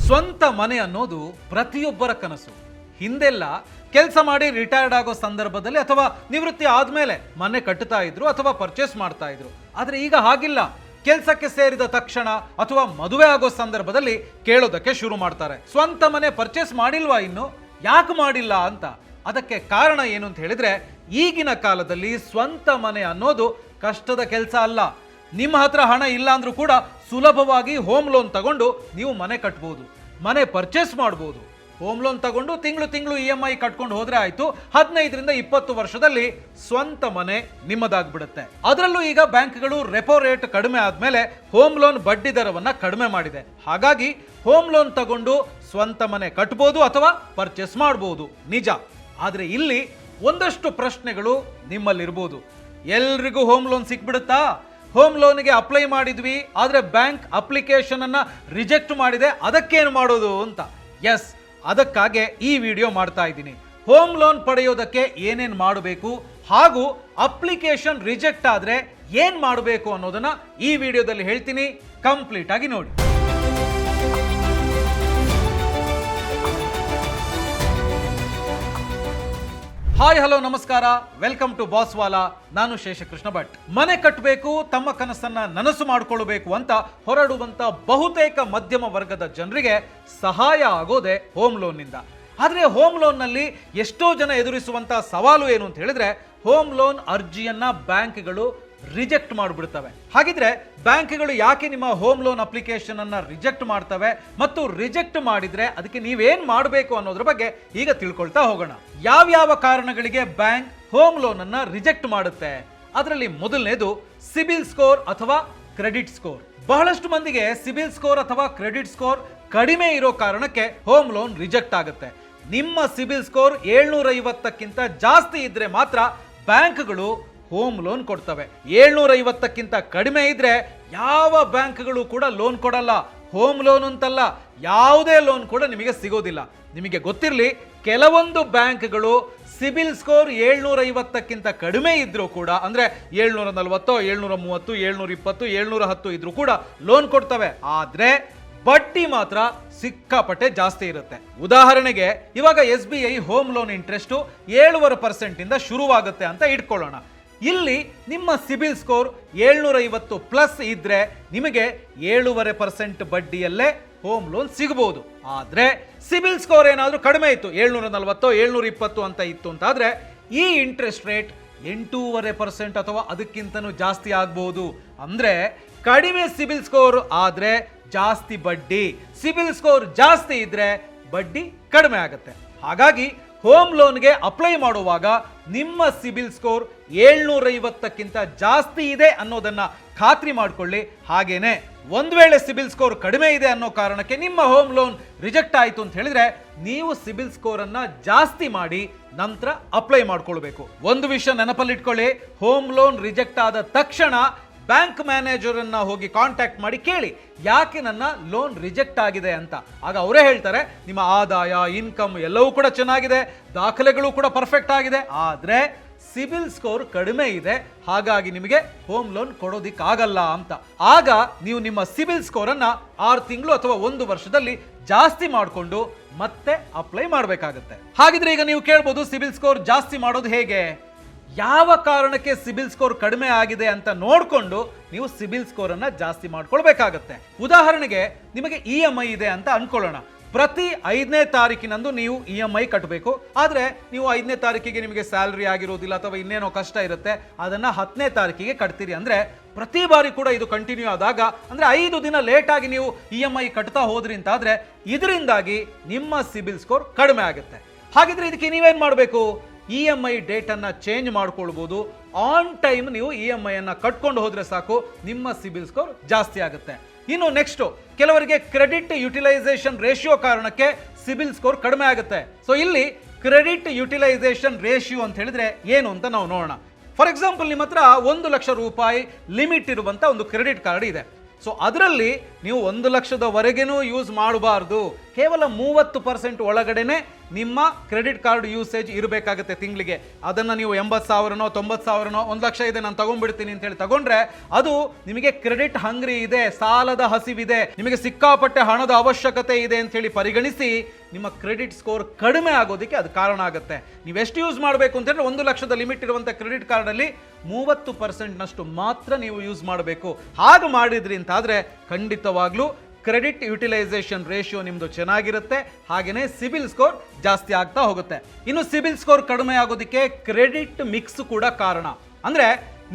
ಸ್ವಂತ ಮನೆ ಅನ್ನೋದು ಪ್ರತಿಯೊಬ್ಬರ ಕನಸು. ಹಿಂದೆಲ್ಲ ಕೆಲಸ ಮಾಡಿ ರಿಟೈರ್ಡ್ ಆಗೋ ಸಂದರ್ಭದಲ್ಲಿ ಅಥವಾ ನಿವೃತ್ತಿ ಆದ್ಮೇಲೆ ಮನೆ ಕಟ್ಟುತ್ತಾ ಇದ್ರು ಅಥವಾ ಪರ್ಚೇಸ್ ಮಾಡ್ತಾ ಇದ್ರು. ಆದ್ರೆ ಈಗ ಹಾಗಿಲ್ಲ. ಕೆಲಸಕ್ಕೆ ಸೇರಿದ ತಕ್ಷಣ ಅಥವಾ ಮದುವೆ ಆಗೋ ಸಂದರ್ಭದಲ್ಲಿ ಕೇಳೋದಕ್ಕೆ ಶುರು ಮಾಡ್ತಾರೆ, ಸ್ವಂತ ಮನೆ ಪರ್ಚೇಸ್ ಮಾಡಿಲ್ವಾ, ಇನ್ನು ಯಾಕೆ ಮಾಡಿಲ್ಲ ಅಂತ. ಅದಕ್ಕೆ ಕಾರಣ ಏನು ಅಂತ ಹೇಳಿದ್ರೆ, ಈಗಿನ ಕಾಲದಲ್ಲಿ ಸ್ವಂತ ಮನೆ ಅನ್ನೋದು ಕಷ್ಟದ ಕೆಲಸ ಅಲ್ಲ. ನಿಮ್ಮ ಹತ್ರ ಹಣ ಇಲ್ಲ ಅಂದ್ರೂ ಕೂಡ ಸುಲಭವಾಗಿ ಹೋಮ್ ಲೋನ್ ತಗೊಂಡು ನೀವು ಮನೆ ಕಟ್ಬೋದು, ಮನೆ ಪರ್ಚೇಸ್ ಮಾಡ್ಬೋದು. ಹೋಮ್ ಲೋನ್ ತಗೊಂಡು ತಿಂಗಳು EMI ಕಟ್ಕೊಂಡು ಹೋದ್ರೆ ಆಯ್ತು, 15 ರಿಂದ 20 ವರ್ಷದಲ್ಲಿ ಸ್ವಂತ ಮನೆ ನಿಮ್ಮದಾಗ್ಬಿಡುತ್ತೆ. ಅದರಲ್ಲೂ ಈಗ ಬ್ಯಾಂಕ್ಗಳು ರೆಪೋ ರೇಟ್ ಕಡಿಮೆ ಆದ್ಮೇಲೆ ಹೋಮ್ ಲೋನ್ ಬಡ್ಡಿ ದರವನ್ನ ಕಡಿಮೆ ಮಾಡಿದೆ. ಹಾಗಾಗಿ ಹೋಮ್ ಲೋನ್ ತಗೊಂಡು ಸ್ವಂತ ಮನೆ ಕಟ್ಬೋದು ಅಥವಾ ಪರ್ಚೇಸ್ ಮಾಡ್ಬೋದು, ನಿಜ. ಆದ್ರೆ ಇಲ್ಲಿ ಒಂದಷ್ಟು ಪ್ರಶ್ನೆಗಳು ನಿಮ್ಮಲ್ಲಿರ್ಬೋದು. ಎಲ್ರಿಗೂ ಹೋಮ್ ಲೋನ್ ಸಿಕ್ಬಿಡುತ್ತಾ? ಹೋಮ್ ಲೋನ್ಗೆ ಅಪ್ಲೈ ಮಾಡಿದ್ವಿ, ಆದ್ರೆ ಬ್ಯಾಂಕ್ ಅಪ್ಲಿಕೇಶನ್ ಅನ್ನ ರಿಜೆಕ್ಟ್ ಮಾಡಿದೆ, ಅದಕ್ಕೇನು ಮಾಡೋದು ಅಂತ. ಎಸ್, ಅದಕ್ಕಾಗೆ ಈ ವಿಡಿಯೋ ಮಾಡ್ತಾ ಇದ್ದೀನಿ. ಹೋಮ್ ಲೋನ್ ಪಡೆಯೋದಕ್ಕೆ ಏನೇನ್ ಮಾಡಬೇಕು ಹಾಗೂ ಅಪ್ಲಿಕೇಶನ್ ರಿಜೆಕ್ಟ್ ಆದ್ರೆ ಏನ್ ಮಾಡಬೇಕು ಅನ್ನೋದನ್ನ ಈ ವಿಡಿಯೋದಲ್ಲಿ ಹೇಳ್ತೀನಿ. ಕಂಪ್ಲೀಟ್ ಆಗಿ ನೋಡಿ. ಹಾಯ್, ಹಲೋ, ನಮಸ್ಕಾರ, ವೆಲ್ಕಮ್ ಟು ಬಾಸ್ ವಾಲಾ. ನಾನು ಶೇಷಕೃಷ್ಣ ಭಟ್. ಮನೆ ಕಟ್ಟಬೇಕು, ತಮ್ಮ ಕನಸನ್ನ ನನಸು ಮಾಡಿಕೊಳ್ಳಬೇಕು ಅಂತ ಹೊರಡುವಂತ ಬಹುತೇಕ ಮಧ್ಯಮ ವರ್ಗದ ಜನರಿಗೆ ಸಹಾಯ ಆಗೋದೆ ಹೋಮ್ ಲೋನ್ ನಿಂದ. ಆದ್ರೆ ಹೋಮ್ ಲೋನ್ ನಲ್ಲಿ ಎಷ್ಟೋ ಜನ ಎದುರಿಸುವಂತ ಸವಾಲು ಏನು ಅಂತ ಹೇಳಿದ್ರೆ, ಹೋಮ್ ಲೋನ್ ಅರ್ಜಿಯನ್ನ ಬ್ಯಾಂಕ್ಗಳು ರಿಜೆಕ್ಟ್ ಮಾಡಿಬಿಡ್ತವೆ. ಹಾಗಿದ್ರೆ ಬ್ಯಾಂಕ್ಗಳು ಯಾಕೆ ನಿಮ್ಮ ಹೋಮ್ ಲೋನ್ ಅಪ್ಲಿಕೇಶನ್ ಅನ್ನ ರಿಜೆಕ್ಟ್ ಮಾಡ್ತವೆ ಮತ್ತು ರಿಜೆಕ್ಟ್ ಮಾಡಿದ್ರೆ ಅದಕ್ಕೆ ನೀವೇನ್ ಮಾಡಬೇಕು ಅನ್ನೋದ್ರ ಬಗ್ಗೆ ಈಗ ತಿಳ್ಕೊಳ್ತಾ ಹೋಗೋಣ. ಯಾವ್ಯಾವ ಕಾರಣಗಳಿಗೆ ಬ್ಯಾಂಕ್ ಹೋಮ್ ಲೋನ್ ಅನ್ನ ರಿಜೆಕ್ಟ್ ಮಾಡುತ್ತೆ? ಅದರಲ್ಲಿ ಮೊದಲನೇದು ಸಿಬಿಲ್ ಸ್ಕೋರ್ ಅಥವಾ ಕ್ರೆಡಿಟ್ ಸ್ಕೋರ್. ಬಹಳಷ್ಟು ಮಂದಿಗೆ ಸಿಬಿಲ್ ಸ್ಕೋರ್ ಅಥವಾ ಕ್ರೆಡಿಟ್ ಸ್ಕೋರ್ ಕಡಿಮೆ ಇರೋ ಕಾರಣಕ್ಕೆ ಹೋಮ್ ಲೋನ್ ರಿಜೆಕ್ಟ್ ಆಗುತ್ತೆ. ನಿಮ್ಮ ಸಿಬಿಲ್ ಸ್ಕೋರ್ 750ಕ್ಕಿಂತ ಜಾಸ್ತಿ ಇದ್ರೆ ಮಾತ್ರ ಬ್ಯಾಂಕ್ಗಳು ಹೋಮ್ ಲೋನ್ ಕೊಡ್ತವೆ. 750ಕ್ಕಿಂತ ಕಡಿಮೆ ಇದ್ರೆ ಯಾವ ಬ್ಯಾಂಕ್ಗಳು ಕೂಡ ಲೋನ್ ಕೊಡಲ್ಲ. ಹೋಮ್ ಲೋನ್ ಅಂತಲ್ಲ, ಯಾವುದೇ ಲೋನ್ ಕೂಡ ನಿಮಗೆ ಸಿಗೋದಿಲ್ಲ. ನಿಮಗೆ ಗೊತ್ತಿರಲಿ, ಕೆಲವೊಂದು ಬ್ಯಾಂಕ್ಗಳು ಸಿಬಿಲ್ ಸ್ಕೋರ್ 750ಕ್ಕಿಂತ ಕಡಿಮೆ ಇದ್ರೂ ಕೂಡ, ಅಂದ್ರೆ 740, 730, 720, 710 ಇದ್ರೂ ಕೂಡ ಲೋನ್ ಕೊಡ್ತವೆ. ಆದ್ರೆ ಬಡ್ಡಿ ಮಾತ್ರ ಸಿಕ್ಕಾಪಟ್ಟೆ ಜಾಸ್ತಿ ಇರುತ್ತೆ. ಉದಾಹರಣೆಗೆ ಇವಾಗ SBI ಹೋಮ್ ಲೋನ್ ಇಂಟ್ರೆಸ್ಟ್ 7.5% ಇಂದ ಶುರುವಾಗುತ್ತೆ ಅಂತ ಇಟ್ಕೊಳ್ಳೋಣ. ಇಲ್ಲಿ ನಿಮ್ಮ ಸಿಬಿಲ್ ಸ್ಕೋರ್ 750 ಪ್ಲಸ್ ಇದ್ರೆ ನಿಮಗೆ 7.5% ಬಡ್ಡಿಯಲ್ಲೇ ಹೋಮ್ ಲೋನ್ ಸಿಗಬಹುದು. ಆದ್ರೆ ಸಿಬಿಲ್ ಸ್ಕೋರ್ ಏನಾದ್ರೂ ಕಡಿಮೆ ಇತ್ತು, 740, 720 ಅಂತ ಇತ್ತು ಅಂತಾದ್ರೆ ಈ ಇಂಟ್ರೆಸ್ಟ್ ರೇಟ್ 8.5% ಅಥವಾ ಅದಕ್ಕಿಂತನೂ ಜಾಸ್ತಿ ಆಗಬಹುದು. ಅಂದ್ರೆ ಕಡಿಮೆ ಸಿಬಿಲ್ ಸ್ಕೋರ್ ಆದ್ರೆ ಜಾಸ್ತಿ ಬಡ್ಡಿ, ಸಿಬಿಲ್ ಸ್ಕೋರ್ ಜಾಸ್ತಿ ಇದ್ರೆ ಬಡ್ಡಿ ಕಡಿಮೆ ಆಗುತ್ತೆ. ಹಾಗಾಗಿ ಹೋಮ್ ಲೋನ್ಗೆ ಅಪ್ಲೈ ಮಾಡುವಾಗ ನಿಮ್ಮ ಸಿಬಿಲ್ ಸ್ಕೋರ್ 750ಕ್ಕಿಂತ ಜಾಸ್ತಿ ಇದೆ ಅನ್ನೋದನ್ನ ಖಾತ್ರಿ ಮಾಡಿಕೊಳ್ಳಿ. ಹಾಗೇನೆ ಒಂದ್ ವೇಳೆ ಸಿಬಿಲ್ ಸ್ಕೋರ್ ಕಡಿಮೆ ಇದೆ ಅನ್ನೋ ಕಾರಣಕ್ಕೆ ನಿಮ್ಮ ಹೋಮ್ ಲೋನ್ ರಿಜೆಕ್ಟ್ ಆಯಿತು ಅಂತ ಹೇಳಿದ್ರೆ ನೀವು ಸಿಬಿಲ್ ಸ್ಕೋರ್ ಅನ್ನ ಜಾಸ್ತಿ ಮಾಡಿ ನಂತರ ಅಪ್ಲೈ ಮಾಡ್ಕೊಳ್ಬೇಕು. ಒಂದು ವಿಷಯ ನೆನಪಲ್ಲಿಟ್ಕೊಳ್ಳಿ, ಹೋಮ್ ಲೋನ್ ರಿಜೆಕ್ಟ್ ಆದ ತಕ್ಷಣ ಬ್ಯಾಂಕ್ ಮ್ಯಾನೇಜರ್ ಅನ್ನ ಹೋಗಿ ಕಾಂಟ್ಯಾಕ್ಟ್ ಮಾಡಿ ಕೇಳಿ, ಯಾಕೆ ನನ್ನ ಲೋನ್ ರಿಜೆಕ್ಟ್ ಆಗಿದೆ ಅಂತ. ಆಗ ಅವರೇ ಹೇಳ್ತಾರೆ, ನಿಮ್ಮ ಆದಾಯ, ಇನ್ಕಮ್ ಎಲ್ಲವೂ ಕೂಡ ಚೆನ್ನಾಗಿದೆ, ದಾಖಲೆಗಳು ಕೂಡ ಪರ್ಫೆಕ್ಟ್ ಆಗಿದೆ, ಆದ್ರೆ ಸಿಬಿಲ್ ಸ್ಕೋರ್ ಕಡಿಮೆ ಇದೆ, ಹಾಗಾಗಿ ನಿಮಗೆ ಹೋಮ್ ಲೋನ್ ಕೊಡೋದಿಕ್ಕಾಗಲ್ಲ ಅಂತ. ಆಗ ನೀವು ನಿಮ್ಮ ಸಿಬಿಲ್ ಸ್ಕೋರ್ ಅನ್ನ 6 ತಿಂಗಳು ಅಥವಾ 1 ವರ್ಷದಲ್ಲಿ ಜಾಸ್ತಿ ಮಾಡಿಕೊಂಡು ಮತ್ತೆ ಅಪ್ಲೈ ಮಾಡಬೇಕಾಗುತ್ತೆ. ಹಾಗಿದ್ರೆ ಈಗ ನೀವು ಕೇಳ್ಬೋದು, ಸಿಬಿಲ್ ಸ್ಕೋರ್ ಜಾಸ್ತಿ ಮಾಡೋದು ಹೇಗೆ? ಯಾವ ಕಾರಣಕ್ಕೆ ಸಿಬಿಲ್ ಸ್ಕೋರ್ ಕಡಿಮೆ ಆಗಿದೆ ಅಂತ ನೋಡಿಕೊಂಡು ನೀವು ಸಿಬಿಲ್ ಸ್ಕೋರ್ ಅನ್ನ ಜಾಸ್ತಿ ಮಾಡ್ಕೊಳ್ಬೇಕಾಗತ್ತೆ. ಉದಾಹರಣೆಗೆ ನಿಮಗೆ EMI ಇದೆ ಅಂತ ಅನ್ಕೊಳ್ಳೋಣ. ಪ್ರತಿ 5ನೇ ತಾರೀಕಿನಂದು ನೀವು EMI ಕಟ್ಟಬೇಕು. ಆದ್ರೆ ನೀವು 5ನೇ ತಾರೀಕಿಗೆ ನಿಮಗೆ ಸ್ಯಾಲರಿ ಆಗಿರೋದಿಲ್ಲ ಅಥವಾ ಇನ್ನೇನೋ ಕಷ್ಟ ಇರುತ್ತೆ, ಅದನ್ನ 10ನೇ ತಾರೀಕಿಗೆ ಕಟ್ತೀರಿ. ಅಂದ್ರೆ ಪ್ರತಿ ಬಾರಿ ಕೂಡ ಇದು ಕಂಟಿನ್ಯೂ ಆದಾಗ, ಅಂದ್ರೆ 5 ದಿನ ಲೇಟ್ ಆಗಿ ನೀವು EMI ಕಟ್ತಾ ಹೋದ್ರಿ ಅಂತಾದ್ರೆ ಇದರಿಂದಾಗಿ ನಿಮ್ಮ ಸಿಬಿಲ್ ಸ್ಕೋರ್ ಕಡಿಮೆ ಆಗುತ್ತೆ. ಹಾಗಿದ್ರೆ ಇದಕ್ಕೆ ನೀವೇನ್ ಮಾಡಬೇಕು? EMI ಡೇಟ್ ಅನ್ನ ಚೇಂಜ್ ಮಾಡ್ಕೊಳ್ಬಹುದು. ಆನ್ ಟೈಮ್ ನೀವು EMI ಅನ್ನ ಕಟ್ಕೊಂಡು ಹೋದ್ರೆ ಸಾಕು, ನಿಮ್ಮ ಸಿಬಿಲ್ ಸ್ಕೋರ್ ಜಾಸ್ತಿ ಆಗುತ್ತೆ. ಇನ್ನು ನೆಕ್ಸ್ಟ್, ಕೆಲವರಿಗೆ ಕ್ರೆಡಿಟ್ ಯುಟಿಲೈಸೇಷನ್ ರೇಷಿಯೋ ಕಾರಣಕ್ಕೆ ಸಿಬಿಲ್ ಸ್ಕೋರ್ ಕಡಿಮೆ ಆಗುತ್ತೆ. ಸೊ ಇಲ್ಲಿ ಕ್ರೆಡಿಟ್ ಯುಟಿಲೈಸೇಷನ್ ರೇಷಿಯೋ ಅಂತ ಹೇಳಿದ್ರೆ ಏನು ಅಂತ ನಾವು ನೋಡೋಣ. ಫಾರ್ ಎಕ್ಸಾಂಪಲ್, ನಿಮ್ಮ ಹತ್ರ 1 ಲಕ್ಷ ರೂಪಾಯಿ ಲಿಮಿಟ್ ಇರುವಂತ ಒಂದು ಕ್ರೆಡಿಟ್ ಕಾರ್ಡ್ ಇದೆ. ಸೊ ಅದರಲ್ಲಿ ನೀವು 1 ಲಕ್ಷದವರೆಗೂ ಯೂಸ್ ಮಾಡಬಾರ್ದು. ಕೇವಲ 30% ಒಳಗಡೆನೆ ನಿಮ್ಮ ಕ್ರೆಡಿಟ್ ಕಾರ್ಡ್ ಯೂಸೇಜ್ ಇರಬೇಕಾಗುತ್ತೆ ತಿಂಗಳಿಗೆ. ಅದನ್ನು ನೀವು 80,000ನೋ 90,000ನೋ 1 ಲಕ್ಷ ಇದೆ ನಾನು ತಗೊಂಡ್ಬಿಡ್ತೀನಿ ಅಂತ ಹೇಳಿ ತಗೊಂಡ್ರೆ ಅದು ನಿಮಗೆ ಕ್ರೆಡಿಟ್ ಹಂಗ್ರಿ ಇದೆ, ಸಾಲದ ಹಸಿವಿದೆ, ನಿಮಗೆ ಸಿಕ್ಕಾಪಟ್ಟೆ ಹಣದ ಅವಶ್ಯಕತೆ ಇದೆ ಅಂತ ಹೇಳಿ ಪರಿಗಣಿಸಿ ನಿಮ್ಮ ಕ್ರೆಡಿಟ್ ಸ್ಕೋರ್ ಕಡಿಮೆ ಆಗೋದಕ್ಕೆ ಅದು ಕಾರಣ ಆಗುತ್ತೆ. ನೀವು ಎಷ್ಟು ಯೂಸ್ ಮಾಡಬೇಕು ಅಂತ ಹೇಳಿದ್ರೆ 1 ಲಕ್ಷದ ಲಿಮಿಟ್ ಇರುವಂಥ ಕ್ರೆಡಿಟ್ ಕಾರ್ಡಲ್ಲಿ 30%ನಷ್ಟು ಮಾತ್ರ ನೀವು ಯೂಸ್ ಮಾಡಬೇಕು. ಹಾಗೆ ಮಾಡಿದ್ರಿ ಅಂತಾದರೆ ಖಂಡಿತವಾಗ್ಲೂ ಕ್ರೆಡಿಟ್ ಯುಟಿಲೈಸೇಷನ್ ರೇಷಿಯೋ ನಿಮ್ಮದು ಚೆನ್ನಾಗಿರುತ್ತೆ, ಹಾಗೆಯೇ ಸಿಬಿಲ್ ಸ್ಕೋರ್ ಜಾಸ್ತಿ ಆಗ್ತಾ ಹೋಗುತ್ತೆ. ಇನ್ನು ಸಿಬಿಲ್ ಸ್ಕೋರ್ ಕಡಿಮೆ ಆಗೋದಕ್ಕೆ ಕ್ರೆಡಿಟ್ ಮಿಕ್ಸ್ ಕೂಡ ಕಾರಣ. ಅಂದರೆ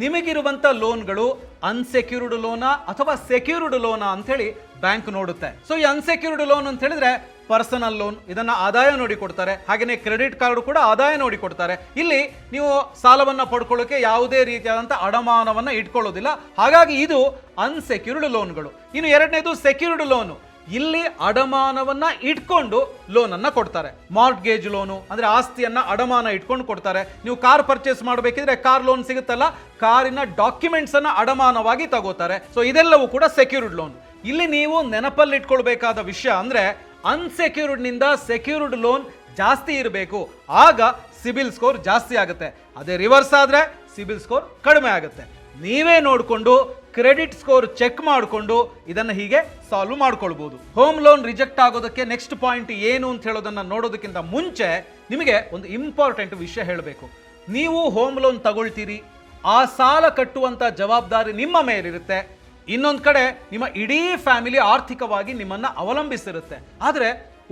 ನಿಮಗಿರುವಂಥ ಲೋನ್ಗಳು ಅನ್ಸೆಕ್ಯೂರ್ಡ್ ಲೋನಾ ಅಥವಾ ಸೆಕ್ಯೂರ್ಡ್ ಲೋನಾ ಅಂಥೇಳಿ ಬ್ಯಾಂಕ್ ನೋಡುತ್ತೆ. ಸೊ ಈ ಅನ್ಸೆಕ್ಯೂರ್ಡ್ ಲೋನ್ ಅಂತ ಹೇಳಿದ್ರೆ ಪರ್ಸನಲ್ ಲೋನ್, ಇದನ್ನು ಆದಾಯ ನೋಡಿ ಕೊಡ್ತಾರೆ. ಹಾಗೆಯೇ ಕ್ರೆಡಿಟ್ ಕಾರ್ಡ್ ಕೂಡ ಆದಾಯ ನೋಡಿ ಕೊಡ್ತಾರೆ. ಇಲ್ಲಿ ನೀವು ಸಾಲವನ್ನು ಪಡ್ಕೊಳ್ಳೋಕೆ ಯಾವುದೇ ರೀತಿಯಾದಂಥ ಅಡಮಾನವನ್ನು ಇಟ್ಕೊಳ್ಳೋದಿಲ್ಲ. ಹಾಗಾಗಿ ಇದು ಅನ್ಸೆಕ್ಯೂರ್ಡ್ ಲೋನ್ಗಳು. ಇನ್ನು ಎರಡನೇದು ಸೆಕ್ಯೂರ್ಡ್ ಲೋನು. ಇಲ್ಲಿ ಅಡಮಾನವನ್ನ ಇಟ್ಕೊಂಡು ಲೋನ್ ಅನ್ನ ಕೊಡ್ತಾರೆ. ಮಾರ್ಟ್ಗೇಜ್ ಲೋನು ಅಂದ್ರೆ ಆಸ್ತಿಯನ್ನ ಅಡಮಾನ ಇಟ್ಕೊಂಡು ಕೊಡ್ತಾರೆ. ನೀವು ಕಾರ್ ಪರ್ಚೇಸ್ ಮಾಡಬೇಕಿದ್ರೆ ಕಾರ್ ಲೋನ್ ಸಿಗುತ್ತಲ್ಲ, ಕಾರಿನ ಡಾಕ್ಯುಮೆಂಟ್ಸ್ ಅನ್ನ ಅಡಮಾನವಾಗಿ ತಗೋತಾರೆ. ಸೊ ಇದೆಲ್ಲವೂ ಕೂಡ ಸೆಕ್ಯೂರ್ಡ್ ಲೋನ್. ಇಲ್ಲಿ ನೀವು ನೆನಪಲ್ಲಿ ಇಟ್ಕೊಳ್ಬೇಕಾದ ವಿಷಯ ಅಂದ್ರೆ ಅನ್ಸೆಕ್ಯೂರ್ಡ್ ನಿಂದ ಸೆಕ್ಯೂರ್ಡ್ ಲೋನ್ ಜಾಸ್ತಿ ಇರಬೇಕು, ಆಗ ಸಿಬಿಲ್ ಸ್ಕೋರ್ ಜಾಸ್ತಿ ಆಗುತ್ತೆ. ಅದೇ ರಿವರ್ಸ್ ಆದ್ರೆ ಸಿಬಿಲ್ ಸ್ಕೋರ್ ಕಡಿಮೆ ಆಗುತ್ತೆ. ನೀವೇ ನೋಡಿಕೊಂಡು ಕ್ರೆಡಿಟ್ ಸ್ಕೋರ್ ಚೆಕ್ ಮಾಡಿಕೊಂಡು ಇದನ್ನು ಹೀಗೆ ಸಾಲ್ವ್ ಮಾಡ್ಕೊಳ್ಬಹುದು. ಹೋಮ್ ಲೋನ್ ರಿಜೆಕ್ಟ್ ಆಗೋದಕ್ಕೆ ನೆಕ್ಸ್ಟ್ ಪಾಯಿಂಟ್ ಏನು ಅಂತ ಹೇಳೋದನ್ನ ನೋಡೋದಕ್ಕಿಂತ ಮುಂಚೆ ನಿಮಗೆ ಒಂದು ಇಂಪಾರ್ಟೆಂಟ್ ವಿಷಯ ಹೇಳಬೇಕು. ನೀವು ಹೋಮ್ ಲೋನ್ ತಗೊಳ್ತೀರಿ, ಆ ಸಾಲ ಕಟ್ಟುವಂತ ಜವಾಬ್ದಾರಿ ನಿಮ್ಮ ಮೇಲಿರುತ್ತೆ. ಇನ್ನೊಂದು ಕಡೆ ನಿಮ್ಮ ಇಡೀ ಫ್ಯಾಮಿಲಿ ಆರ್ಥಿಕವಾಗಿ ನಿಮ್ಮನ್ನ ಅವಲಂಬಿಸಿರುತ್ತೆ. ಆದರೆ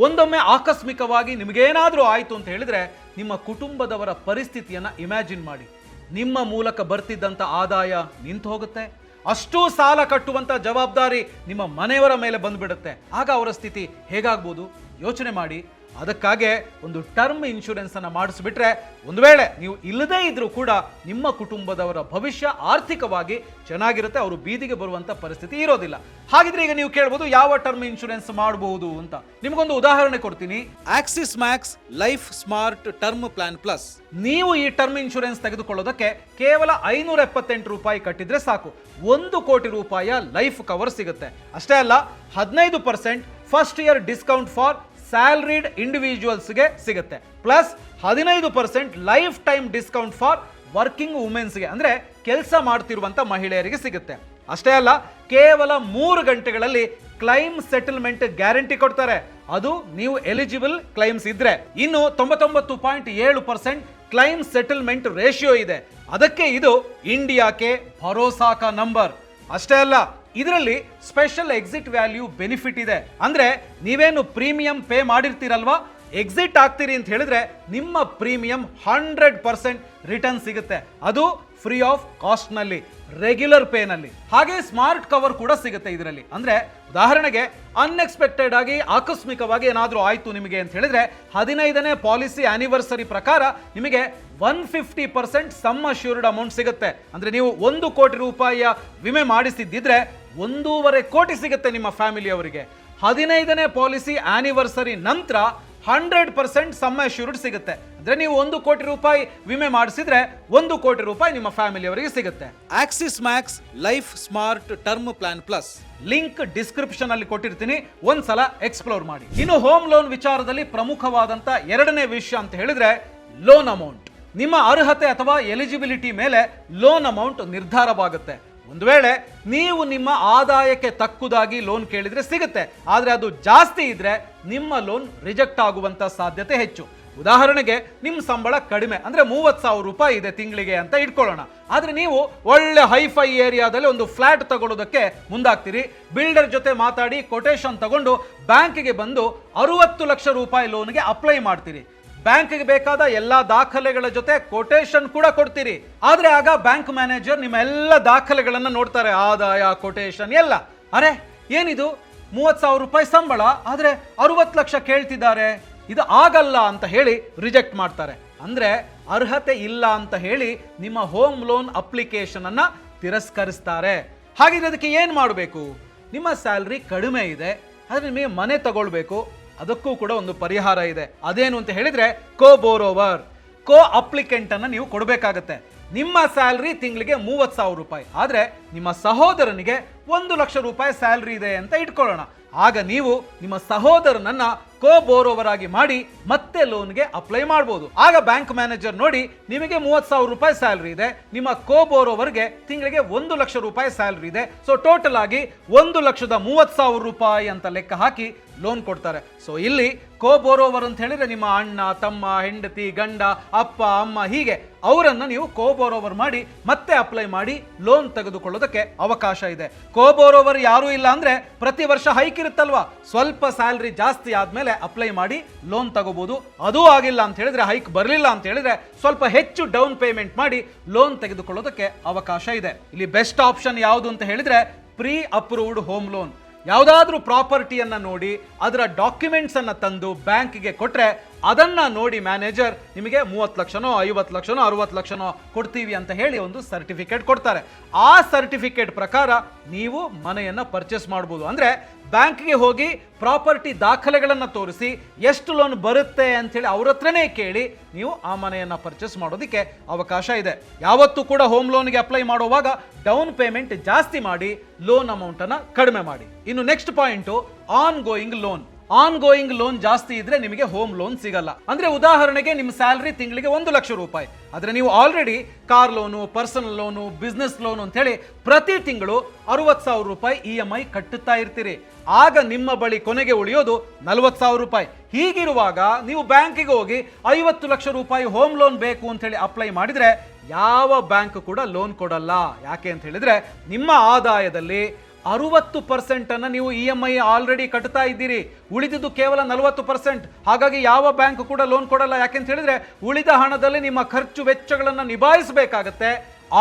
ಒಂದೊಮ್ಮೆ ಆಕಸ್ಮಿಕವಾಗಿ ನಿಮಗೇನಾದರೂ ಆಯಿತು ಅಂತ ಹೇಳಿದ್ರೆ ನಿಮ್ಮ ಕುಟುಂಬದವರ ಪರಿಸ್ಥಿತಿಯನ್ನ ಇಮ್ಯಾಜಿನ್ ಮಾಡಿ. ನಿಮ್ಮ ಮೂಲಕ ಬರ್ತಿದ್ದಂಥ ಆದಾಯ ನಿಂತು ಹೋಗುತ್ತೆ, ಅಷ್ಟೂ ಸಾಲ ಕಟ್ಟುವಂಥ ಜವಾಬ್ದಾರಿ ನಿಮ್ಮ ಮನೆಯವರ ಮೇಲೆ ಬಂದ್ಬಿಡುತ್ತೆ. ಆಗ ಅವರ ಸ್ಥಿತಿ ಹೇಗಾಗ್ಬೋದು ಯೋಚನೆ ಮಾಡಿ. ಅದಕ್ಕಾಗೆ ಒಂದು ಟರ್ಮ್ ಇನ್ಶೂರೆನ್ಸ್ ಅನ್ನು ಮಾಡಿಸ್ಬಿಟ್ರೆ ಒಂದು ವೇಳೆ ನೀವು ಇಲ್ಲದೇ ಇದ್ರೂ ಕೂಡ ನಿಮ್ಮ ಕುಟುಂಬದವರ ಭವಿಷ್ಯ ಆರ್ಥಿಕವಾಗಿ ಚೆನ್ನಾಗಿರುತ್ತೆ, ಅವರು ಬೀದಿಗೆ ಬರುವಂತ ಪರಿಸ್ಥಿತಿ ಇರೋದಿಲ್ಲ. ಹಾಗಿದ್ರೆ ಈಗ ನೀವು ಕೇಳ್ಬೋದು ಯಾವ ಟರ್ಮ್ ಇನ್ಶೂರೆನ್ಸ್ ಮಾಡಬಹುದು ಅಂತ. ನಿಮಗೊಂದು ಉದಾಹರಣೆ ಕೊಡ್ತೀನಿ. Axis Max life smart term plan plus. ನೀವು ಈ ಟರ್ಮ್ ಇನ್ಶೂರೆನ್ಸ್ ತೆಗೆದುಕೊಳ್ಳೋದಕ್ಕೆ ಕೇವಲ 578 ರೂಪಾಯಿ ಕಟ್ಟಿದ್ರೆ ಸಾಕು, 1 ಕೋಟಿ ರೂಪಾಯಿಯ ಲೈಫ್ ಕವರ್ ಸಿಗುತ್ತೆ. ಅಷ್ಟೇ ಅಲ್ಲ, 15% first year discount for salaried ಇಂಡಿವಿಜುವಲ್ಸ್ಗೆ ಸಿಗುತ್ತೆ. Plus 15% lifetime discount for working ವುಮೆನ್ಸ್ಗೆ, ಅಂದ್ರೆ ಕೆಲಸ ಮಾಡ್ತಿರುವಂತ ಮಹಿಳೆಯರಿಗೆ ಸಿಗುತ್ತೆ. ಅಷ್ಟೇ ಅಲ್ಲ, ಕೇವಲ 3 ಗಂಟೆಗಳಲ್ಲಿ ಕ್ಲೈಮ್ ಸೆಟಲ್ಮೆಂಟ್ ಗ್ಯಾರಂಟಿ ಕೊಡ್ತಾರೆ, ಅದು ನೀವು ಎಲಿಜಿಬಲ್ ಕ್ಲೈಮ್ಸ್ ಇದ್ರೆ. ಇನ್ನು 99.7% ಕ್ಲೈಮ್ ಸೆಟಲ್ಮೆಂಟ್ ರೇಷಿಯೋ ಇದೆ. ಅದಕ್ಕೆ ಇದು ಇಂಡಿಯಾಕ್ಕೆ ಭರೋಸಾ ಕಾ ನಂಬರ್. ಅಷ್ಟೇ ಅಲ್ಲ, ಇದರಲ್ಲಿ ಸ್ಪೆಷಲ್ ಎಕ್ಸಿಟ್ ವ್ಯಾಲ್ಯೂ ಬೆನಿಫಿಟ್ ಇದೆ. ಅಂದ್ರೆ ನೀವೇನು ಪ್ರೀಮಿಯಂ ಪೇ ಮಾಡಿರ್ತೀರಲ್ವಾ, ಎಕ್ಸಿಟ್ ಆಗ್ತೀರಿ ಅಂತ ಹೇಳಿದ್ರೆ ನಿಮ್ಮ ಪ್ರೀಮಿಯಂ 100% ರಿಟರ್ನ್ ಸಿಗುತ್ತೆ, ಅದು ಫ್ರೀ ಆಫ್ ಕಾಸ್ಟ್ ನಲ್ಲಿ, ರೆಗ್ಯುಲರ್ ಪೇ ನಲ್ಲಿ. ಹಾಗೆ ಸ್ಮಾರ್ಟ್ ಕವರ್ ಕೂಡ ಸಿಗುತ್ತೆ ಇದರಲ್ಲಿ. ಅಂದ್ರೆ ಉದಾಹರಣೆಗೆ ಅನ್ಎಕ್ಸ್ಪೆಕ್ಟೆಡ್ ಆಗಿ ಆಕಸ್ಮಿಕವಾಗಿ ಏನಾದರೂ ಆಯ್ತು ನಿಮಗೆ ಅಂತ ಹೇಳಿದ್ರೆ 15ನೇ ಪಾಲಿಸಿ ಆನಿವರ್ಸರಿ ಪ್ರಕಾರ ನಿಮಗೆ 150% ಸಮ್ ಅಶ್ಯೂರ್ಡ್ ಅಮೌಂಟ್ ಸಿಗುತ್ತೆ. ಅಂದ್ರೆ ನೀವು 1 ಕೋಟಿ ರೂಪಾಯಿಯ ವಿಮೆ ಮಾಡಿಸಿದ್ದಿದ್ರೆ 1.5 ಕೋಟಿ ಸಿಗುತ್ತೆ ನಿಮ್ಮ ಫ್ಯಾಮಿಲಿಯವರಿಗೆ. 15ನೇ ಪಾಲಿಸಿ ಆನಿವರ್ಸರಿ ನಂತರ 100% ಸಮ್ ಅಶ್ಯೂರ್ಡ್ ಸಿಗುತ್ತೆ. ಅಂದ್ರೆ ನೀವು 1 ಕೋಟಿ ರೂಪಾಯಿ ವಿಮೆ ಮಾಡಿಸಿದ್ರೆ 1 ಕೋಟಿ ರೂಪಾಯಿ ನಿಮ್ಮ ಫ್ಯಾಮಿಲಿಯವರಿಗೆ ಸಿಗುತ್ತೆ. Axis Max life smart term plan plus link description ಅಲ್ಲಿ ಕೊಟ್ಟಿರ್ತೀನಿ, ಒಂದ್ಸಲ ಎಕ್ಸ್ಪ್ಲೋರ್ ಮಾಡಿ. ಇನ್ನು ಹೋಮ್ ಲೋನ್ ವಿಚಾರದಲ್ಲಿ ಪ್ರಮುಖವಾದಂತ 2ನೇ ವಿಷಯ ಅಂತ ಹೇಳಿದ್ರೆ ಲೋನ್ ಅಮೌಂಟ್. ನಿಮ್ಮ ಅರ್ಹತೆ ಅಥವಾ ಎಲಿಜಿಬಿಲಿಟಿ ಮೇಲೆ ಲೋನ್ ಅಮೌಂಟ್ ನಿರ್ಧಾರವಾಗುತ್ತೆ. ಒಂದು ವೇಳೆ ನೀವು ನಿಮ್ಮ ಆದಾಯಕ್ಕೆ ತಕ್ಕುದಾಗಿ ಲೋನ್ ಕೇಳಿದ್ರೆ ಸಿಗುತ್ತೆ, ಆದ್ರೆ ಅದು ಜಾಸ್ತಿ ಇದ್ರೆ ನಿಮ್ಮ ಲೋನ್ ರಿಜೆಕ್ಟ್ ಆಗುವಂತ ಸಾಧ್ಯತೆ ಹೆಚ್ಚು. ಉದಾಹರಣೆಗೆ ನಿಮ್ಮ ಸಂಬಳ ಕಡಿಮೆ ಅಂದ್ರೆ 30,000 ರೂಪಾಯಿ ಇದೆ ತಿಂಗಳಿಗೆ ಅಂತ ಇಟ್ಕೊಳ್ಳೋಣ. ಆದ್ರೆ ನೀವು ಒಳ್ಳೆ ಹೈಫೈ ಏರಿಯಾದಲ್ಲಿ ಒಂದು ಫ್ಲಾಟ್ ತಗೊಳ್ಳೋದಕ್ಕೆ ಮುಂದಾಗ್ತೀರಿ. ಬಿಲ್ಡರ್ ಜೊತೆ ಮಾತಾಡಿ ಕೊಟೇಶನ್ ತಗೊಂಡು ಬ್ಯಾಂಕಿಗೆ ಬಂದು 60 ಲಕ್ಷ ರೂಪಾಯಿ ಲೋನ್ಗೆ ಅಪ್ಲೈ ಮಾಡ್ತೀರಿ. ಬ್ಯಾಂಕ್ಗೆ ಬೇಕಾದ ಎಲ್ಲಾ ದಾಖಲೆಗಳ ಜೊತೆ ಕೊಟೇಶನ್ ಕೂಡ ಕೊಡ್ತೀರಿ. ಆದ್ರೆ ಆಗ ಬ್ಯಾಂಕ್ ಮ್ಯಾನೇಜರ್ ನಿಮ್ಮ ಎಲ್ಲ ದಾಖಲೆಗಳನ್ನ ನೋಡ್ತಾರೆ, ಆದಾಯ, ಕೊಟೇಶನ್ ಎಲ್ಲ. ಅರೆ ಏನಿದು 30,000 ರೂಪಾಯಿ ಸಂಬಳ ಆದ್ರೆ 60 ಲಕ್ಷ ಕೇಳ್ತಿದ್ದಾರೆ, ಇದು ಆಗಲ್ಲ ಅಂತ ಹೇಳಿ ರಿಜೆಕ್ಟ್ ಮಾಡ್ತಾರೆ. ಅಂದ್ರೆ ಅರ್ಹತೆ ಇಲ್ಲ ಅಂತ ಹೇಳಿ ನಿಮ್ಮ ಹೋಮ್ ಲೋನ್ ಅಪ್ಲಿಕೇಶನ್ ಅನ್ನ ತಿರಸ್ಕರಿಸ್ತಾರೆ. ಹಾಗಿದ್ರೆ ಅದಕ್ಕೆ ಏನ್ ಮಾಡಬೇಕು? ನಿಮ್ಮ ಸ್ಯಾಲ್ರಿ ಕಡಿಮೆ ಇದೆ, ಆದ್ರೆ ನಿಮಗೆ ಮನೆ ತಗೊಳ್ಬೇಕು, ಅದಕ್ಕೂ ಕೂಡ ಒಂದು ಪರಿಹಾರ ಇದೆ. ಅದೇನು ಅಂತ ಹೇಳಿದ್ರೆ ಕೋ ಬೋರೋವರ್, ಕೋ ಅಪ್ಲಿಕೆಂಟ್ ಅನ್ನ ನೀವು ಕೊಡಬೇಕಾಗತ್ತೆ. ನಿಮ್ಮ ಸ್ಯಾಲ್ರಿ ತಿಂಗಳಿಗೆ 30,000 ರೂಪಾಯಿ ಆದ್ರೆ ನಿಮ್ಮ ಸಹೋದರನಿಗೆ 1,00,000 ರೂಪಾಯಿ ಸ್ಯಾಲ್ರಿ ಇದೆ ಅಂತ ಇಟ್ಕೊಳ್ಳೋಣ. ಆಗ ನೀವು ನಿಮ್ಮ ಸಹೋದರನನ್ನ ಕೋ ಬೋರೋವರ್ ಆಗಿ ಮಾಡಿ ಮತ್ತೆ ಲೋನ್ಗೆ ಅಪ್ಲೈ ಮಾಡಬಹುದು. ಆಗ ಬ್ಯಾಂಕ್ ಮ್ಯಾನೇಜರ್ ನೋಡಿ ನಿಮಗೆ 30,000 ರೂಪಾಯಿ ಸ್ಯಾಲ್ರಿ ಇದೆ, ನಿಮ್ಮ ಕೋ ಬೋರೋವರ್ಗೆ ತಿಂಗಳಿಗೆ 1,00,000 ರೂಪಾಯಿ ಸ್ಯಾಲ್ರಿ ಇದೆ, ಸೊ ಟೋಟಲ್ ಆಗಿ 1,30,000 ರೂಪಾಯಿ ಅಂತ ಲೆಕ್ಕ ಹಾಕಿ ಲೋನ್ ಕೊಡ್ತಾರೆ. ಸೊ ಇಲ್ಲಿ ಕೋ ಬೋರೋವರ್ ಅಂತ ಹೇಳಿದ್ರೆ ನಿಮ್ಮ ಅಣ್ಣ, ತಮ್ಮ, ಹೆಂಡತಿ, ಗಂಡ, ಅಪ್ಪ, ಅಮ್ಮ ಹೀಗೆ ಅವರನ್ನ ನೀವು ಕೋ ಬೋರೋವರ್ ಮಾಡಿ ಮತ್ತೆ ಅಪ್ಲೈ ಮಾಡಿ ಲೋನ್ ತೆಗೆದುಕೊಳ್ಳೋದಕ್ಕೆ ಅವಕಾಶ ಇದೆ. ಕೋ ಬೋರೋವರ್ ಯಾರು ಇಲ್ಲ ಅಂದ್ರೆ ಪ್ರತಿ ವರ್ಷ ಹೈಕ್ ಇರುತ್ತಲ್ವಾ, ಸ್ವಲ್ಪ ಸ್ಯಾಲ್ರಿ ಜಾಸ್ತಿ ಆದ್ಮೇಲೆ ಅಪ್ಲೈ ಮಾಡಿ ಲೋನ್ ತಗೋಬಹುದು. ಅದೂ ಆಗಿಲ್ಲ ಅಂತ ಹೇಳಿದ್ರೆ, ಹೈಕ್ ಬರಲಿಲ್ಲ ಅಂತ ಹೇಳಿದ್ರೆ ಸ್ವಲ್ಪ ಹೆಚ್ಚು ಡೌನ್ ಪೇಮೆಂಟ್ ಮಾಡಿ ಲೋನ್ ತೆಗೆದುಕೊಳ್ಳೋದಕ್ಕೆ ಅವಕಾಶ ಇದೆ. ಇಲ್ಲಿ ಬೆಸ್ಟ್ ಆಪ್ಷನ್ ಯಾವುದು ಅಂತ ಹೇಳಿದ್ರೆ ಪ್ರೀ ಅಪ್ರೂವ್ಡ್ ಹೋಮ್ ಲೋನ್. ಯಾವುದಾದ್ರೂ ಪ್ರಾಪರ್ಟಿಯನ್ನ ನೋಡಿ ಅದರ ಡಾಕ್ಯುಮೆಂಟ್ಸ್ ಅನ್ನ ತಂದು ಬ್ಯಾಂಕ್ಗೆ ಕೊಟ್ರೆ ಅದನ್ನ ನೋಡಿ ಮ್ಯಾನೇಜರ್ ನಿಮಗೆ 30 ಲಕ್ಷನೋ 50 ಲಕ್ಷನೋ 60 ಲಕ್ಷನೋ ಕೊಡ್ತೀವಿ ಅಂತ ಹೇಳಿ ಒಂದು ಸರ್ಟಿಫಿಕೇಟ್ ಕೊಡ್ತಾರೆ. ಆ ಸರ್ಟಿಫಿಕೇಟ್ ಪ್ರಕಾರ ನೀವು ಮನೆಯನ್ನ ಪರ್ಚೇಸ್ ಮಾಡಬಹುದು. ಅಂದ್ರೆ ಬ್ಯಾಂಕ್ಗೆ ಹೋಗಿ ಪ್ರಾಪರ್ಟಿ ದಾಖಲೆಗಳನ್ನ ತೋರಿಸಿ ಎಷ್ಟು ಲೋನ್ ಬರುತ್ತೆ ಅಂತ ಹೇಳಿ ಅವ್ರ ಹತ್ರನೇ ಕೇಳಿ ನೀವು ಆ ಮನೆಯನ್ನ ಪರ್ಚೇಸ್ ಮಾಡೋದಕ್ಕೆ ಅವಕಾಶ ಇದೆ. ಯಾವತ್ತೂ ಕೂಡ ಹೋಮ್ ಲೋನ್ಗೆ ಅಪ್ಲೈ ಮಾಡುವಾಗ ಡೌನ್ ಪೇಮೆಂಟ್ ಜಾಸ್ತಿ ಮಾಡಿ ಲೋನ್ ಅಮೌಂಟ್ ಅನ್ನ ಕಡಿಮೆ ಮಾಡಿ. ಇನ್ನು next point on going loan. On going loan ಜಾಸ್ತಿ ಇದ್ರೆ ನಿಮಗೆ ಹೋಮ್ ಲೋನ್ ಸಿಗಲ್ಲ. ಅಂದ್ರೆ ಉದಾಹರಣೆಗೆ ನಿಮ್ಮ ಸ್ಯಾಲ್ರಿ ತಿಂಗಳಿಗೆ 1,00,000 ರೂಪಾಯಿ ಆದ್ರೆ ನೀವು already car loan, personal loan, business loan ಅಂತ ಹೇಳಿ ಪ್ರತಿ ತಿಂಗಳು 60,000 ರೂಪಾಯಿ EMI ಕಟ್ಟುತ್ತಾ ಇರ್ತೀರಿ. ಆಗ ನಿಮ್ಮ ಬಳಿ ಕೊನೆಗೆ ಉಳಿಯೋದು 40,000 ರೂಪಾಯಿ. ಹೀಗಿರುವಾಗ ನೀವು ಬ್ಯಾಂಕಿಗೆ ಹೋಗಿ 50 ಲಕ್ಷ ರೂಪಾಯಿ ಹೋಮ್ ಲೋನ್ ಬೇಕು ಅಂತ ಹೇಳಿ ಅಪ್ಲೈ ಮಾಡಿದ್ರೆ ಯಾವ ಬ್ಯಾಂಕ್ ಕೂಡ ಲೋನ್ ಕೊಡಲ್ಲ. ಯಾಕೆ ಅಂತ ಹೇಳಿದ್ರೆ ನಿಮ್ಮ ಆದಾಯದಲ್ಲಿ 60% ಅನ್ನ ನೀವು EMI ಆಲ್ರೆಡಿ ಕಟ್ತಾ ಇದ್ದೀರಿ, ಉಳಿದಿದ್ದು ಕೇವಲ 40%. ಹಾಗಾಗಿ ಯಾವ ಬ್ಯಾಂಕ್ ಕೂಡ ಲೋನ್ ಕೊಡಲ್ಲ. ಯಾಕೆಂತ ಹೇಳಿದ್ರೆ ಉಳಿದ ಹಣದಲ್ಲಿ ನಿಮ್ಮ ಖರ್ಚು ವೆಚ್ಚಗಳನ್ನು ನಿಭಾಯಿಸಬೇಕಾಗತ್ತೆ,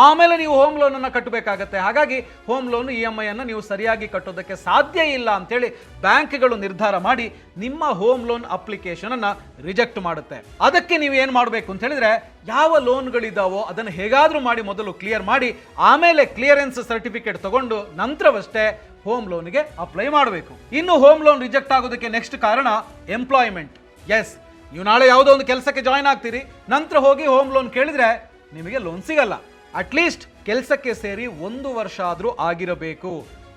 ಆಮೇಲೆ ನೀವು ಹೋಮ್ ಲೋನ್ ಅನ್ನು ಕಟ್ಟಬೇಕಾಗತ್ತೆ. ಹಾಗಾಗಿ ಹೋಮ್ ಲೋನ್ EMI ಅನ್ನು ನೀವು ಸರಿಯಾಗಿ ಕಟ್ಟೋದಕ್ಕೆ ಸಾಧ್ಯ ಇಲ್ಲ ಅಂತೇಳಿ ಬ್ಯಾಂಕ್ಗಳು ನಿರ್ಧಾರ ಮಾಡಿ ನಿಮ್ಮ ಹೋಮ್ ಲೋನ್ ಅಪ್ಲಿಕೇಶನ್ ಅನ್ನ ರಿಜೆಕ್ಟ್ ಮಾಡುತ್ತೆ. ಅದಕ್ಕೆ ನೀವು ಏನು ಮಾಡಬೇಕು ಅಂತ ಹೇಳಿದ್ರೆ ಯಾವ ಲೋನ್ಗಳಿದಾವೋ ಅದನ್ನು ಹೇಗಾದ್ರೂ ಮಾಡಿ ಮೊದಲು ಕ್ಲಿಯರ್ ಮಾಡಿ ಆಮೇಲೆ ಕ್ಲಿಯರೆನ್ಸ್ ಸರ್ಟಿಫಿಕೇಟ್ ತಗೊಂಡು ನಂತರವಷ್ಟೇ ಹೋಮ್ ಲೋನ್ಗೆ ಅಪ್ಲೈ ಮಾಡಬೇಕು. ಇನ್ನು ಹೋಮ್ ಲೋನ್ ರಿಜೆಕ್ಟ್ ಆಗೋದಕ್ಕೆ ನೆಕ್ಸ್ಟ್ ಕಾರಣ ಎಂಪ್ಲಾಯ್ಮೆಂಟ್. ಎಸ್, ನೀವು ನಾಳೆ ಯಾವುದೋ ಒಂದು ಕೆಲಸಕ್ಕೆ ಜಾಯ್ನ್ ಆಗ್ತೀರಿ, ನಂತರ ಹೋಗಿ ಹೋಮ್ ಲೋನ್ ಕೇಳಿದ್ರೆ ನಿಮಗೆ ಲೋನ್ ಸಿಗಲ್ಲ. ಅಟ್ಲೀಸ್ಟ್ ಕೆಲಸಕ್ಕೆ ಸೇರಿ 1 ವರ್ಷ ಆದರೂ ಆಗಿರಬೇಕು.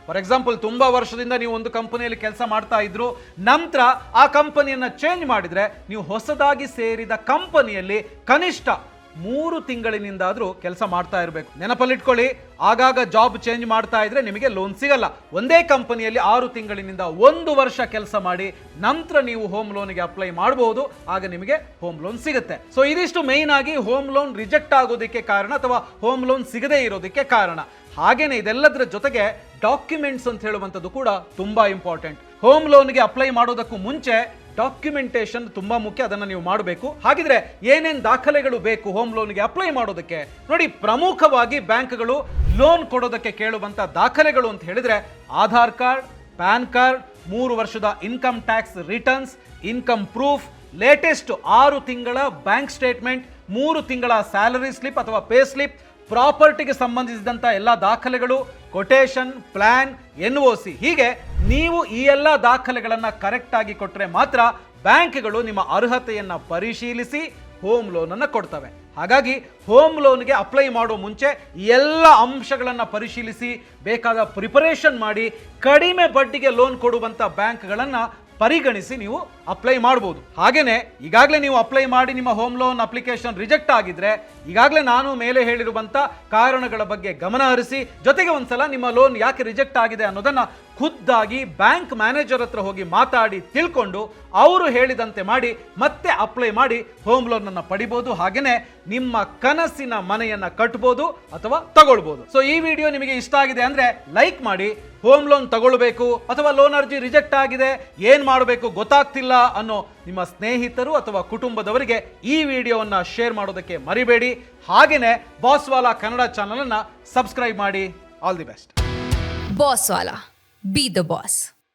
ಫಾರ್ ಎಕ್ಸಾಂಪಲ್ ತುಂಬಾ ವರ್ಷದಿಂದ ನೀವು ಒಂದು ಕಂಪನಿಯಲ್ಲಿ ಕೆಲಸ ಮಾಡ್ತಾ ಇದ್ರು, ನಂತರ ಆ ಕಂಪನಿಯನ್ನ ಚೇಂಜ್ ಮಾಡಿದ್ರೆ ನೀವು ಹೊಸದಾಗಿ ಸೇರಿದ ಕಂಪನಿಯಲ್ಲಿ ಕನಿಷ್ಠ 3 ತಿಂಗಳಿನಿಂದಾದ್ರೂ ಕೆಲಸ ಮಾಡ್ತಾ ಇರಬೇಕು. ನೆನಪಲ್ಲಿಟ್ಕೊಳ್ಳಿ, ಆಗಾಗ ಜಾಬ್ ಚೇಂಜ್ ಮಾಡ್ತಾ ಇದ್ರೆ ನಿಮಗೆ ಲೋನ್ ಸಿಗಲ್ಲ. ಒಂದೇ ಕಂಪನಿಯಲ್ಲಿ 6 ತಿಂಗಳಿನಿಂದ 1 ವರ್ಷ ಕೆಲಸ ಮಾಡಿ ನಂತರ ನೀವು ಹೋಮ್ ಲೋನ್ಗೆ ಅಪ್ಲೈ ಮಾಡಬಹುದು, ಆಗ ನಿಮಗೆ ಹೋಮ್ ಲೋನ್ ಸಿಗುತ್ತೆ. ಸೊ ಇದಿಷ್ಟು ಮೈನ್ ಆಗಿ ಹೋಮ್ ಲೋನ್ ರಿಜೆಕ್ಟ್ ಆಗೋದಕ್ಕೆ ಕಾರಣ ಅಥವಾ ಹೋಮ್ ಲೋನ್ ಸಿಗದೇ ಇರೋದಕ್ಕೆ ಕಾರಣ. ಹಾಗೇನೆ ಇದೆಲ್ಲದರ ಜೊತೆಗೆ ಡಾಕ್ಯುಮೆಂಟ್ಸ್ ಅಂತ ಹೇಳುವಂಥದ್ದು ಕೂಡ ತುಂಬಾ ಇಂಪಾರ್ಟೆಂಟ್. ಹೋಮ್ ಲೋನ್ಗೆ ಅಪ್ಲೈ ಮಾಡೋದಕ್ಕೂ ಮುಂಚೆ ಡಾಕ್ಯುಮೆಂಟೇಶನ್ ತುಂಬಾ ಮುಖ್ಯ, ಅದನ್ನು ನೀವು ಮಾಡಬೇಕು. ಹಾಗಿದ್ರೆ ಏನೇನು ದಾಖಲೆಗಳು ಬೇಕು ಹೋಮ್ ಲೋನ್ಗೆ ಅಪ್ಲೈ ಮಾಡೋದಕ್ಕೆ ನೋಡಿ. ಪ್ರಮುಖವಾಗಿ ಬ್ಯಾಂಕ್ಗಳು ಲೋನ್ ಕೊಡೋದಕ್ಕೆ ಕೇಳುವಂತ ದಾಖಲೆಗಳು ಅಂತ ಹೇಳಿದ್ರೆ ಆಧಾರ್ ಕಾರ್ಡ್, ಪ್ಯಾನ್ ಕಾರ್ಡ್, 3 ವರ್ಷದ income tax returns, income proof, latest 6 ತಿಂಗಳ ಬ್ಯಾಂಕ್ ಸ್ಟೇಟ್ಮೆಂಟ್, 3 ತಿಂಗಳ ಸ್ಯಾಲರಿ ಸ್ಲಿಪ್ ಅಥವಾ ಪೇ ಸ್ಲಿಪ್, ಪ್ರಾಪರ್ಟಿಗೆ ಸಂಬಂಧಿಸಿದಂಥ ಎಲ್ಲ ದಾಖಲೆಗಳು, ಕೊಟೇಶನ್, ಪ್ಲಾನ್, NOC ಹೀಗೆ ನೀವು ಈ ಎಲ್ಲ ದಾಖಲೆಗಳನ್ನು ಕರೆಕ್ಟ್ ಆಗಿ ಕೊಟ್ಟರೆ ಮಾತ್ರ ಬ್ಯಾಂಕ್ಗಳು ನಿಮ್ಮ ಅರ್ಹತೆಯನ್ನು ಪರಿಶೀಲಿಸಿ ಹೋಮ್ ಲೋನ್ ಅನ್ನು ಕೊಡ್ತವೆ. ಹಾಗಾಗಿ ಹೋಮ್ ಲೋನ್ಗೆ ಅಪ್ಲೈ ಮಾಡೋ ಮುಂಚೆ ಎಲ್ಲ ಅಂಶಗಳನ್ನು ಪರಿಶೀಲಿಸಿ ಬೇಕಾದ ಪ್ರಿಪರೇಷನ್ ಮಾಡಿ ಕಡಿಮೆ ಬಡ್ಡಿಗೆ ಲೋನ್ ಕೊಡುವಂಥ ಬ್ಯಾಂಕ್ಗಳನ್ನು ಪರಿಗಣಿಸಿ ನೀವು ಅಪ್ಲೈ ಮಾಡಬಹುದು. ಹಾಗೇನೆ ಈಗಾಗಲೇ ನೀವು ಅಪ್ಲೈ ಮಾಡಿ ನಿಮ್ಮ ಹೋಮ್ ಲೋನ್ ಅಪ್ಲಿಕೇಶನ್ ರಿಜೆಕ್ಟ್ ಆಗಿದ್ರೆ ಈಗಾಗಲೇ ನಾನು ಮೇಲೆ ಹೇಳಿರುವಂತ ಕಾರಣಗಳ ಬಗ್ಗೆ ಗಮನ ಹರಿಸಿ, ಜೊತೆಗೆ ಒಂದ್ಸಲ ನಿಮ್ಮ ಲೋನ್ ಯಾಕೆ ರಿಜೆಕ್ಟ್ ಆಗಿದೆ ಅನ್ನೋದನ್ನ ಖುದ್ದಾಗಿ ಬ್ಯಾಂಕ್ ಮ್ಯಾನೇಜರ್ ಹತ್ರ ಹೋಗಿ ಮಾತಾಡಿ ತಿಳ್ಕೊಂಡು ಅವರು ಹೇಳಿದಂತೆ ಮಾಡಿ ಮತ್ತೆ ಅಪ್ಲೈ ಮಾಡಿ ಹೋಮ್ ಲೋನ್ ಅನ್ನ ಪಡಿಬಹುದು. ಹಾಗೇನೆ ನಿಮ್ಮ ಕನಸಿನ ಮನೆಯನ್ನ ಕಟ್ಟಬಹುದು ಅಥವಾ ತಗೊಳ್ಬಹುದು. ಸೊ ಈ ವಿಡಿಯೋ ನಿಮಗೆ ಇಷ್ಟ ಆಗಿದೆ ಅಂದ್ರೆ ಲೈಕ್ ಮಾಡಿ. ಹೋಮ್ ಲೋನ್ ತಗೊಳ್ಬೇಕು ಅಥವಾ ಲೋನ್ ಅರ್ಜಿ ರಿಜೆಕ್ಟ್ ಆಗಿದೆ, ಏನ್ ಮಾಡಬೇಕು ಗೊತ್ತಾಗ್ತಿಲ್ಲ ಅನ್ನೋ ನಿಮ್ಮ ಸ್ನೇಹಿತರು ಅಥವಾ ಕುಟುಂಬದವರಿಗೆ ಈ ವಿಡಿಯೋವನ್ನ ಶೇರ್ ಮಾಡೋದಕ್ಕೆ ಮರಿಬೇಡಿ. ಹಾಗೇನೆ ಬಾಸ್ವಾಲಾ ಕನ್ನಡ ಚಾನಲ್ ಅನ್ನ ಸಬ್ಸ್ಕ್ರೈಬ್ ಮಾಡಿ. All the best. Bosswallah, be the boss.